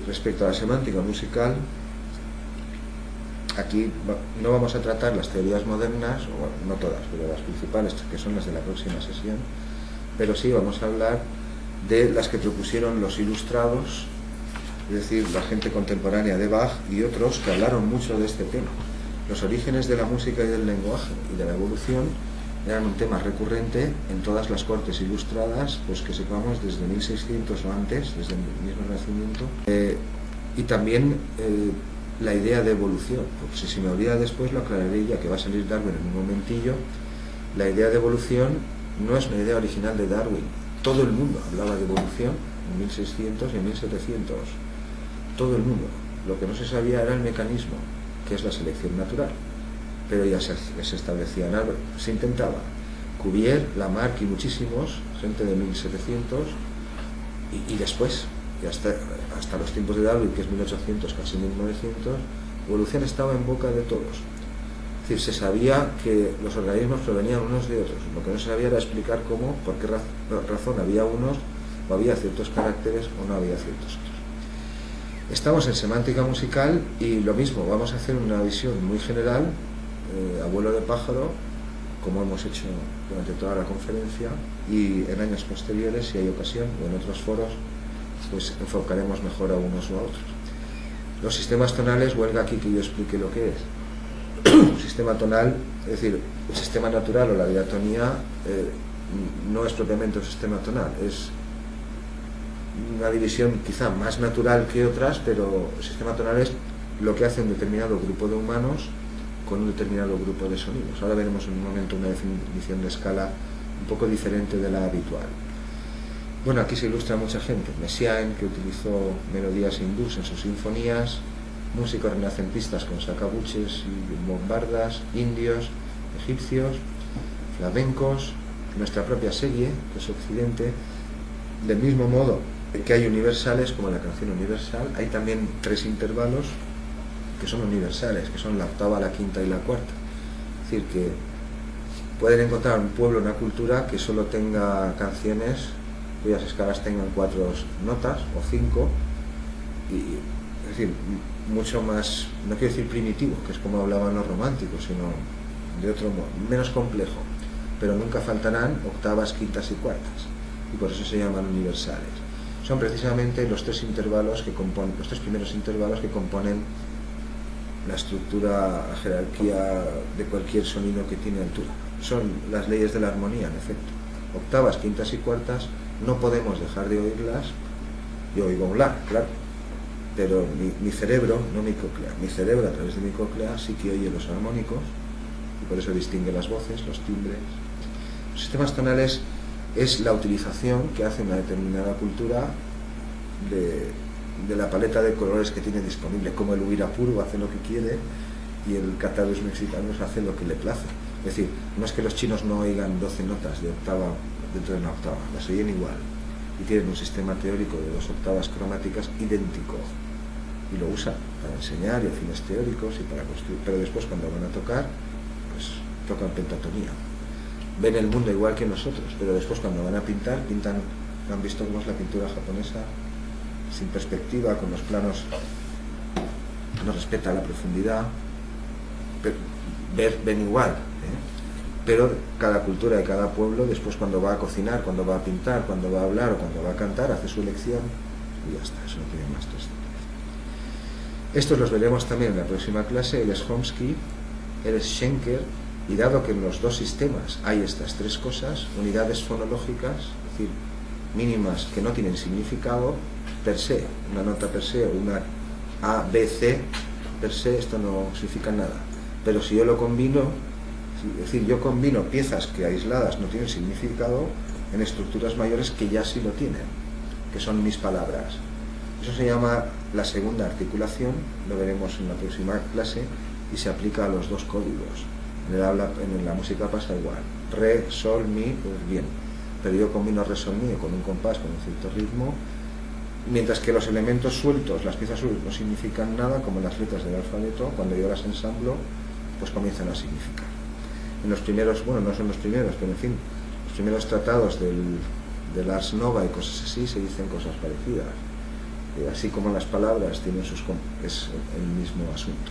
Respecto a la semántica musical, aquí no vamos a tratar las teorías modernas, o bueno, no todas, pero las principales, que son las de la próxima sesión, pero sí vamos a hablar de las que propusieron los ilustrados, es decir, la gente contemporánea de Bach y otros que hablaron mucho de este tema. Los orígenes de la música y del lenguaje y de la evolución eran un tema recurrente en todas las cortes ilustradas, pues que sepamos desde 1600 o antes, desde el mismo Renacimiento, y también la idea de evolución, porque si se me olvida después lo aclararé ya que va a salir Darwin en un momentillo. La idea de evolución no es una idea original de Darwin, todo el mundo hablaba de evolución en 1600 y en 1700, todo el mundo. Lo que no se sabía era el mecanismo, que es la selección natural, pero ya se establecía en árbol, se intentaba. Cuvier, Lamarck y muchísimos, gente de 1700 y después, y hasta los tiempos de Darwin, que es 1800, casi 1900, evolución estaba en boca de todos. Es decir, se sabía que los organismos provenían unos de otros, lo que no se sabía era explicar cómo, por qué razón había unos, o había ciertos caracteres o no había ciertos otros. Estamos en semántica musical y lo mismo, vamos a hacer una visión muy general, a vuelo de pájaro, como hemos hecho durante toda la conferencia, y en años posteriores, si hay ocasión, o en otros foros, pues enfocaremos mejor a unos o a otros. Los sistemas tonales, huelga aquí que yo explique lo que es. Un sistema tonal, es decir, el sistema natural o la diatonía no es propiamente un sistema tonal, es una división quizá más natural que otras, pero el sistema tonal es lo que hace un determinado grupo de humanos con un determinado grupo de sonidos. Ahora veremos en un momento una definición de escala un poco diferente de la habitual. Bueno, aquí se ilustra mucha gente. Messiaen, que utilizó melodías hindús en sus sinfonías, músicos renacentistas con sacabuches y bombardas, indios, egipcios, flamencos, nuestra propia serie, que es Occidente. Del mismo modo que hay universales, como la canción universal, hay también tres intervalos que son universales, que son la octava, la quinta y la cuarta. Es decir, que pueden encontrar un pueblo, una cultura que solo tenga canciones cuyas escalas tengan 4 notas o 5, y es decir, mucho más, no quiero decir primitivo, que es como hablaban los románticos, sino de otro modo, menos complejo, pero nunca faltarán octavas, quintas y cuartas, y por eso se llaman universales. Son precisamente los tres intervalos que componen, los tres primeros intervalos que componen la estructura, la jerarquía de cualquier sonido que tiene altura. Son las leyes de la armonía, en efecto. Octavas, quintas y cuartas, no podemos dejar de oírlas. Yo oigo hablar, claro, pero mi cerebro, no mi cóclea, mi cerebro a través de mi cóclea sí que oye los armónicos, y por eso distingue las voces, los timbres. Los sistemas tonales es la utilización que hace una determinada cultura de la paleta de colores que tiene disponible, como el Uirapuru hace lo que quiere y el Catadus mexicanos hace lo que le place. Es decir, no es que los chinos no oigan 12 notas de octava dentro de una octava, las oyen igual y tienen un sistema teórico de 2 octavas cromáticas idéntico y lo usan para enseñar y a fines teóricos y para construir, pero después cuando van a tocar, pues tocan pentatonía. Ven el mundo igual que nosotros, pero después cuando van a pintar, pintan, han visto cómo es la pintura japonesa, sin perspectiva, con los planos, no respeta la profundidad, pero ven igual, pero cada cultura y cada pueblo después cuando va a cocinar, cuando va a pintar, cuando va a hablar o cuando va a cantar, hace su elección y ya está, eso no tiene más trascendencia. Estos los veremos también en la próxima clase. Él es Chomsky, él es Schenker, y dado que en los dos sistemas hay estas tres cosas, unidades fonológicas, es decir, mínimas que no tienen significado per se, una nota per se o una A, B, C per se, esto no significa nada, pero si yo lo combino, es decir, yo combino piezas que aisladas no tienen significado en estructuras mayores que ya sí lo tienen, que son mis palabras. Eso se llama la segunda articulación, lo veremos en la próxima clase, y se aplica a los dos códigos. En la música pasa igual, re, sol, mi, pues bien, pero yo combino re, sol, mi con un compás, con un cierto ritmo, mientras que los elementos sueltos, las piezas sueltas no significan nada, como las letras del alfabeto, cuando yo las ensamblo, pues comienzan a significar. En los primeros, bueno, no son los primeros, pero en fin, los primeros tratados del Ars Nova y cosas así se dicen cosas parecidas. así como las palabras tienen es el mismo asunto.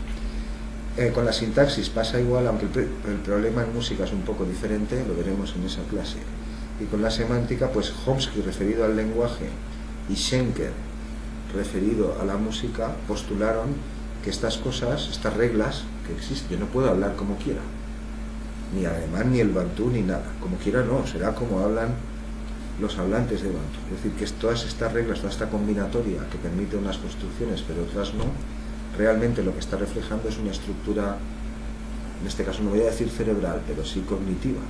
Con la sintaxis pasa igual, aunque el problema en música es un poco diferente, lo veremos en esa clase. Y con la semántica, pues Chomsky referido al lenguaje y Schenker referido a la música postularon que estas cosas, estas reglas que existen, no puedo hablar como quiera, ni alemán, ni el bantú, ni nada, como quiera no, será como hablan los hablantes de bantú. Es decir, que todas estas reglas, toda esta combinatoria que permite unas construcciones pero otras no, realmente lo que está reflejando es una estructura, en este caso no voy a decir cerebral, pero sí cognitiva,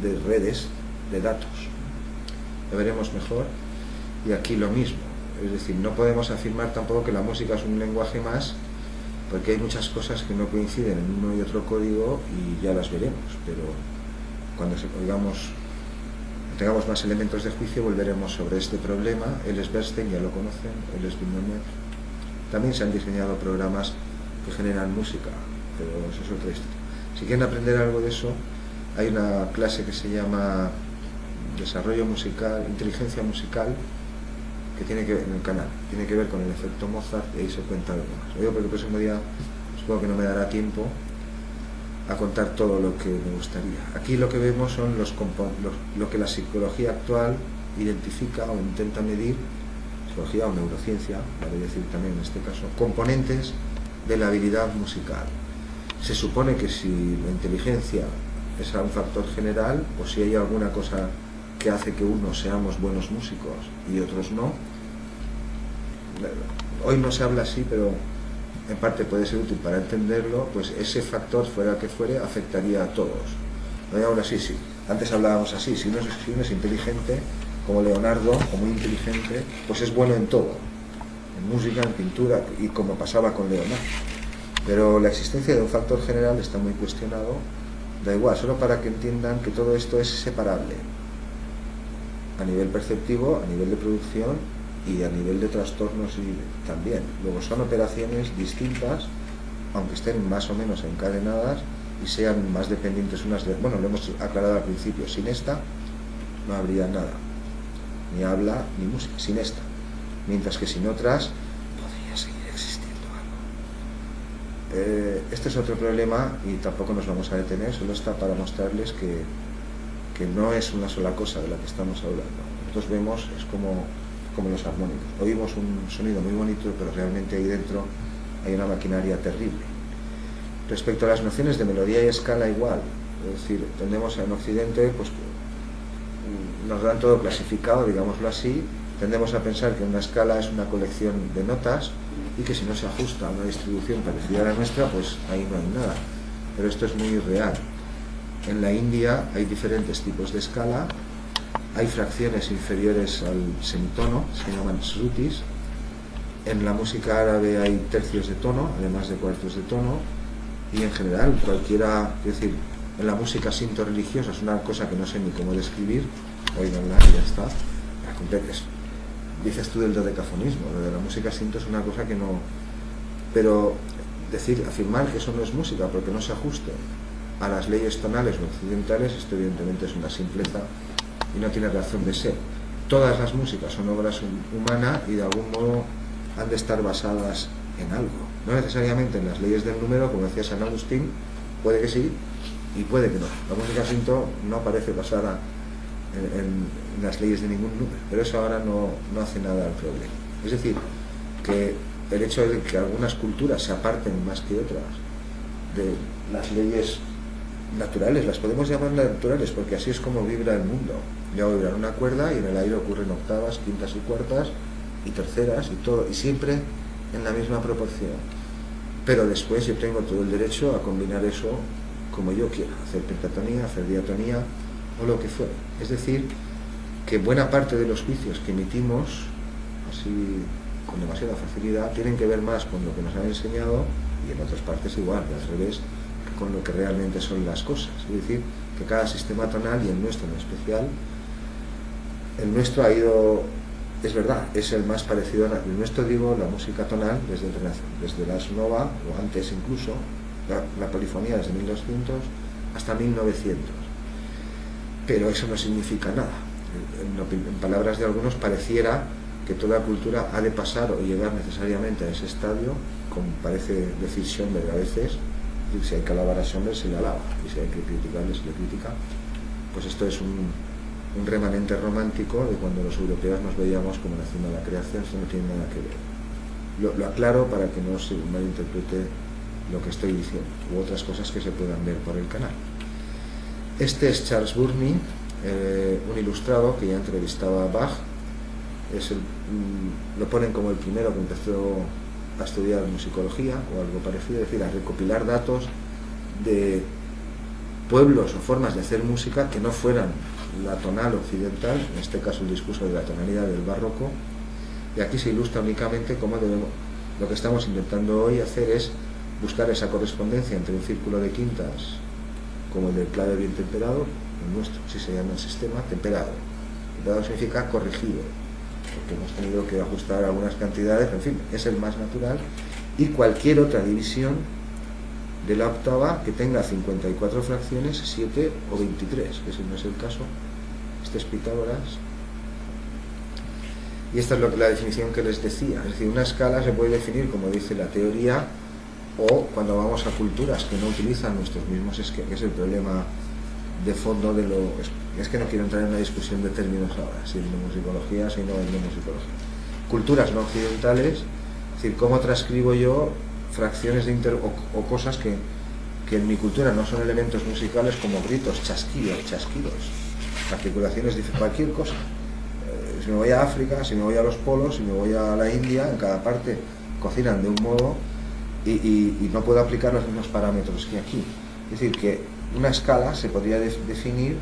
de redes de datos. Lo veremos mejor. Y aquí lo mismo, es decir, no podemos afirmar tampoco que la música es un lenguaje más, porque hay muchas cosas que no coinciden en uno y otro código y ya las veremos, pero cuando tengamos más elementos de juicio volveremos sobre este problema. Él es Bernstein, ya lo conocen, él es Villeneuve. También se han diseñado programas que generan música, pero eso es otra historia. Si quieren aprender algo de eso, hay una clase que se llama Desarrollo Musical, Inteligencia Musical, que tiene que ver en el canal, tiene que ver con el efecto Mozart, y ahí se cuenta algo más. Lo digo porque el próximo día supongo que no me dará tiempo a contar todo lo que me gustaría. Aquí lo que vemos son lo que la psicología actual identifica o intenta medir, psicología o neurociencia, vale decir también en este caso, componentes de la habilidad musical. Se supone que si la inteligencia es un factor general, o si hay alguna cosa que hace que unos seamos buenos músicos y otros no, hoy no se habla así, pero en parte puede ser útil para entenderlo, pues ese factor, fuera el que fuere, afectaría a todos. No, ahora sí, antes hablábamos así, si uno es inteligente, como Leonardo, o muy inteligente, pues es bueno en todo, en música, en pintura, y como pasaba con Leonardo. Pero la existencia de un factor general está muy cuestionado, da igual, solo para que entiendan que todo esto es separable, a nivel perceptivo, a nivel de producción y a nivel de trastornos y también. Luego son operaciones distintas, aunque estén más o menos encadenadas y sean más dependientes unas de... Bueno, lo hemos aclarado al principio, sin esta no habría nada, ni habla ni música, sin esta. Mientras que sin otras podría seguir existiendo algo. Este es otro problema y tampoco nos vamos a detener, solo está para mostrarles que no es una sola cosa de la que estamos hablando. Nosotros vemos, es como los armónicos. Oímos un sonido muy bonito, pero realmente ahí dentro hay una maquinaria terrible. Respecto a las nociones de melodía y escala, igual. Es decir, tendemos en Occidente, pues nos dan todo clasificado, digámoslo así. Tendemos a pensar que una escala es una colección de notas y que si no se ajusta a una distribución parecida a la nuestra, pues ahí no hay nada. Pero esto es muy real. En la India hay diferentes tipos de escala, hay fracciones inferiores al semitono, se llaman srutis. En la música árabe hay tercios de tono, además de cuartos de tono, y en general cualquiera, es decir, en la música sinto religiosa es una cosa que no sé ni cómo describir, oiganla y ya está, dices tú del dodecafonismo, lo de la música sinto es una cosa que no, pero afirmar que eso no es música porque no se ajuste a las leyes tonales o occidentales, esto evidentemente es una simpleza y no tiene razón de ser. Todas las músicas son obras humanas y de algún modo han de estar basadas en algo, no necesariamente en las leyes del número, como decía San Agustín, puede que sí y puede que no. La música sinto no aparece basada en las leyes de ningún número, pero eso ahora no hace nada al problema. Es decir, que el hecho de que algunas culturas se aparten más que otras de las leyes naturales, las podemos llamar naturales porque así es como vibra el mundo. Ya va a vibrar una cuerda y en el aire ocurren octavas, quintas y cuartas y terceras y todo, y siempre en la misma proporción. Pero después yo tengo todo el derecho a combinar eso como yo quiera, hacer pentatonía, hacer diatonía o lo que fuera. Es decir, que buena parte de los juicios que emitimos así con demasiada facilidad tienen que ver más con lo que nos han enseñado y en otras partes igual, al revés, con lo que realmente son las cosas. Es decir, que cada sistema tonal, y el nuestro en especial, el nuestro ha ido, es verdad, es el más parecido a el nuestro, digo, la música tonal desde la Nova, o antes incluso, la polifonía desde 1200 hasta 1900. Pero eso no significa nada. En palabras de algunos pareciera que toda cultura ha de pasar o llegar necesariamente a ese estadio, como parece decir Schoenberg a veces. Si hay que alabar a Schoenberg, se le alaba, y si hay que criticarle, se le critica. Pues esto es un remanente romántico de cuando los europeos nos veíamos como la cima de la creación. Esto no tiene nada que ver. Lo aclaro para que no se malinterprete lo que estoy diciendo, u otras cosas que se puedan ver por el canal. Este es Charles Burney, un ilustrado que ya entrevistaba a Bach. Lo ponen como el primero que empezó a estudiar musicología o algo parecido, es decir, a recopilar datos de pueblos o formas de hacer música que no fueran la tonal occidental, en este caso el discurso de la tonalidad del barroco. Y aquí se ilustra únicamente cómo lo que estamos intentando hoy hacer es buscar esa correspondencia entre un círculo de quintas como el del clave bien temperado, el nuestro, si se llama el sistema, temperado. Temperado significa corregido, porque hemos tenido que ajustar algunas cantidades, en fin, es el más natural, y cualquier otra división de la octava que tenga 54 fracciones, 7 o 23, que ese no es el caso. Este es Pitágoras. Y esta es la definición que les decía, es decir, una escala se puede definir, como dice la teoría, o cuando vamos a culturas que no utilizan nuestros mismos esquemas, que es el problema de fondo de lo... Es que no quiero entrar en una discusión de términos ahora, si es musicología, si no es musicología. Culturas no occidentales, es decir, cómo transcribo yo fracciones de o cosas que en mi cultura no son elementos musicales, como gritos, chasquidos, articulaciones, cualquier cosa. Si me voy a África, si me voy a los polos, si me voy a la India, en cada parte cocinan de un modo y no puedo aplicar los mismos parámetros que aquí. Es decir, que una escala se podría definir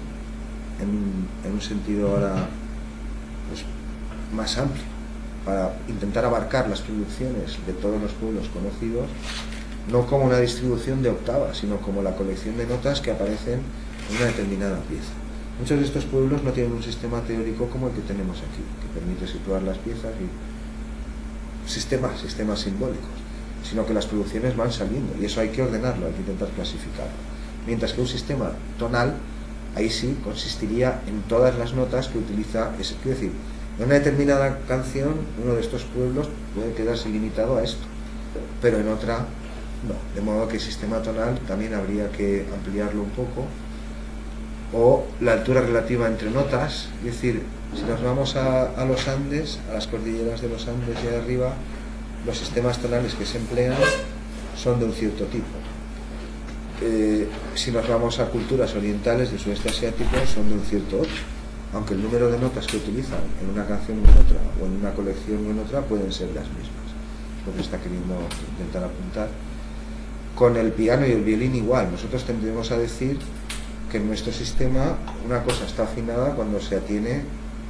en un sentido ahora pues, más amplio, para intentar abarcar las producciones de todos los pueblos conocidos, no como una distribución de octavas, sino como la colección de notas que aparecen en una determinada pieza. Muchos de estos pueblos no tienen un sistema teórico como el que tenemos aquí, que permite situar las piezas y sistemas simbólicos, sino que las producciones van saliendo, y eso hay que ordenarlo, hay que intentar clasificarlo. Mientras que un sistema tonal, ahí sí, consistiría en todas las notas que utiliza, es decir, en una determinada canción, uno de estos pueblos puede quedarse limitado a esto, pero en otra no, de modo que el sistema tonal también habría que ampliarlo un poco, o la altura relativa entre notas, es decir, si nos vamos a los Andes, a las cordilleras de los Andes y arriba, los sistemas tonales que se emplean son de un cierto tipo. Si nos vamos a culturas orientales del sudeste asiático, son de un cierto otro, aunque el número de notas que utilizan en una canción o en otra, o en una colección o en otra, pueden ser las mismas. Lo que está queriendo intentar apuntar. Con el piano y el violín igual, nosotros tendremos a decir que en nuestro sistema una cosa está afinada cuando se atiene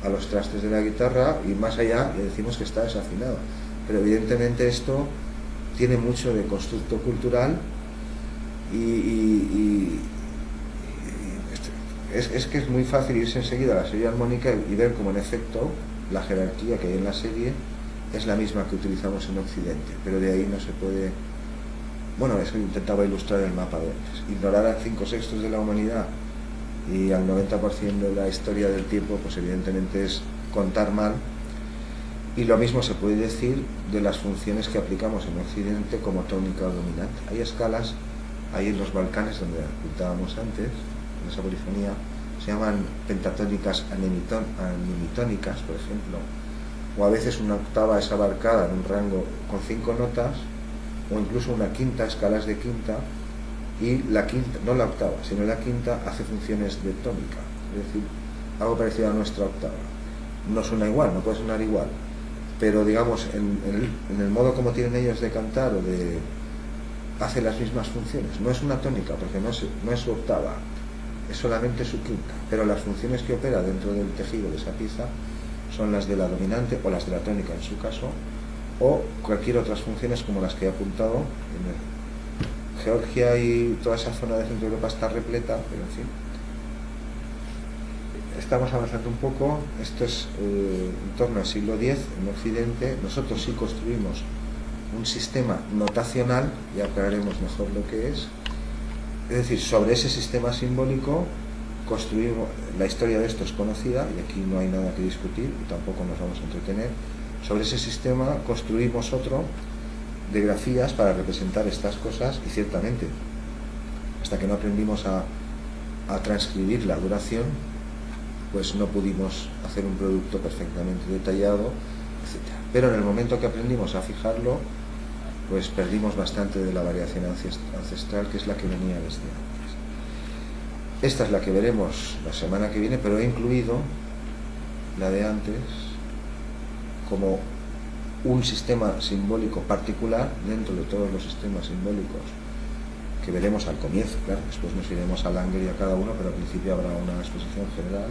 a los trastes de la guitarra, y más allá le decimos que está desafinada. Pero evidentemente esto tiene mucho de constructo cultural es que es muy fácil irse enseguida a la serie armónica y ver como en efecto la jerarquía que hay en la serie es la misma que utilizamos en Occidente, pero de ahí no se puede... Bueno, eso intentaba ilustrar el mapa de antes. Ignorar a 5/6 de la humanidad y al 90% de la historia del tiempo, pues evidentemente es contar mal. Y lo mismo se puede decir de las funciones que aplicamos en Occidente como tónica o dominante. Hay escalas, ahí en los Balcanes, donde apuntábamos antes, en esa polifonía, se llaman pentatónicas animitónicas, por ejemplo, o a veces una octava es abarcada en un rango con 5 notas, o incluso una quinta, escalas de quinta, y la quinta, no la octava, sino la quinta hace funciones de tónica, es decir, algo parecido a nuestra octava. No suena igual, no puede sonar igual, pero digamos, en el modo como tienen ellos de cantar o de... hace las mismas funciones. No es una tónica, porque no es su octava, es solamente su quinta, pero las funciones que opera dentro del tejido de esa pieza son las de la dominante, o las de la tónica en su caso, o cualquier otras funciones como las que he apuntado. En Georgia y toda esa zona de Centro Europa está repleta, pero en fin. Estamos avanzando un poco. Esto es en torno al siglo X en Occidente. Nosotros sí construimos un sistema notacional, y aclararemos mejor lo que es. Es decir, sobre ese sistema simbólico construimos, la historia de esto es conocida y aquí no hay nada que discutir y tampoco nos vamos a entretener. Sobre ese sistema construimos otro de grafías para representar estas cosas, y ciertamente, hasta que no aprendimos a transcribir la duración, pues no pudimos hacer un producto perfectamente detallado, etc. Pero en el momento que aprendimos a fijarlo, pues perdimos bastante de la variación ancestral, que es la que venía desde antes. Esta es la que veremos la semana que viene, pero he incluido la de antes como un sistema simbólico particular dentro de todos los sistemas simbólicos que veremos al comienzo. Claro, después nos iremos a Langer y a cada uno, pero al principio habrá una exposición general.